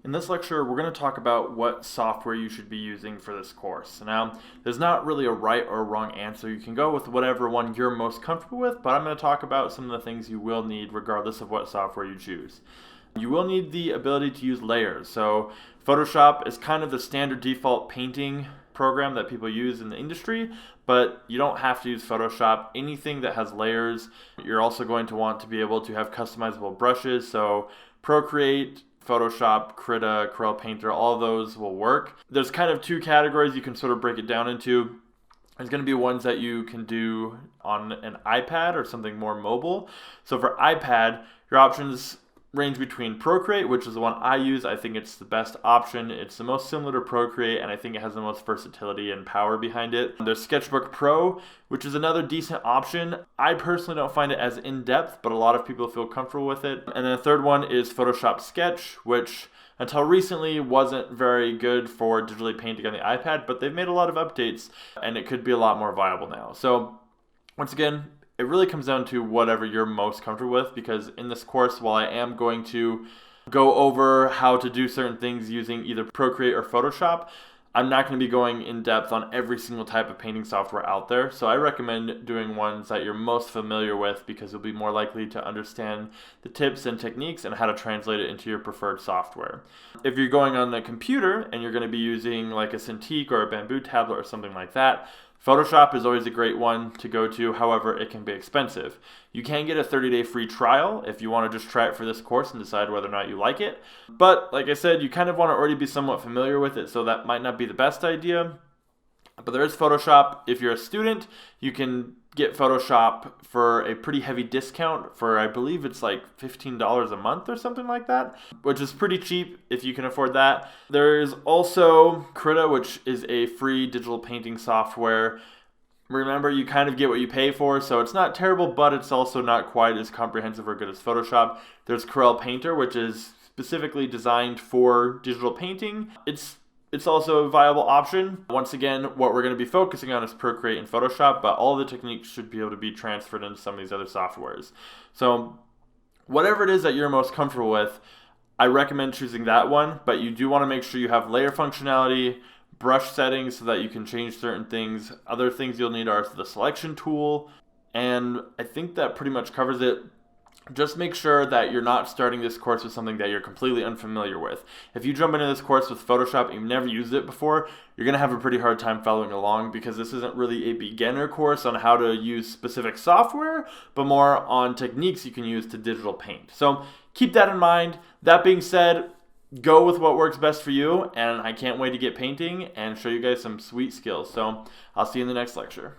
In this lecture, we're going to talk about what software you should be using for this course. Now, there's not really a right or wrong answer. You can go with whatever one you're most comfortable with, but I'm going to talk about some of the things you will need regardless of what software you choose. You will need the ability to use layers. So Photoshop is kind of the standard default painting program that people use in the industry, but you don't have to use Photoshop. Anything that has layers, you're also going to want to be able to have customizable brushes. So Procreate, Photoshop, Krita, Corel Painter, all of those will work. There's kind of two categories you can sort of break it down into. There's going to be ones that you can do on an iPad or something more mobile. So for iPad, your options range between Procreate, which is the one I use. I think it's the best option. It's the most similar to Procreate, and I think it has the most versatility and power behind it. There's Sketchbook Pro, which is another decent option. I personally don't find it as in-depth, but a lot of people feel comfortable with it. And then the third one is Photoshop Sketch, which until recently wasn't very good for digitally painting on the iPad, but they've made a lot of updates, and it could be a lot more viable now. So once again, it really comes down to whatever you're most comfortable with, because in this course, while I am going to go over how to do certain things using either Procreate or Photoshop, I'm not going to be going in depth on every single type of painting software out there. So I recommend doing ones that you're most familiar with, because you'll be more likely to understand the tips and techniques and how to translate it into your preferred software. If you're going on the computer and you're going to be using like a Cintiq or a Bamboo tablet or something like that, Photoshop is always a great one to go to. However, it can be expensive. You can get a 30-day free trial if you want to just try it for this course and decide whether or not you like it. But like I said, you kind of want to already be somewhat familiar with it, so that might not be the best idea. But there is Photoshop. If you're a student, you can get Photoshop for a pretty heavy discount for, I believe it's like $15 a month or something like that, which is pretty cheap if you can afford that. There's also Krita, which is a free digital painting software. Remember, you kind of get what you pay for, so it's not terrible, but it's also not quite as comprehensive or good as Photoshop. There's Corel Painter, which is specifically designed for digital painting. It's also a viable option. Once again, what we're going to be focusing on is Procreate and Photoshop, but all the techniques should be able to be transferred into some of these other softwares. So whatever it is that you're most comfortable with, I recommend choosing that one, but you do want to make sure you have layer functionality, brush settings so that you can change certain things. Other things you'll need are the selection tool, and I think that pretty much covers it. Just make sure that you're not starting this course with something that you're completely unfamiliar with. If you jump into this course with Photoshop and you've never used it before, you're going to have a pretty hard time following along, because this isn't really a beginner course on how to use specific software, but more on techniques you can use to digital paint. So keep that in mind. That being said, go with what works best for you, and I can't wait to get painting and show you guys some sweet skills. So I'll see you in the next lecture.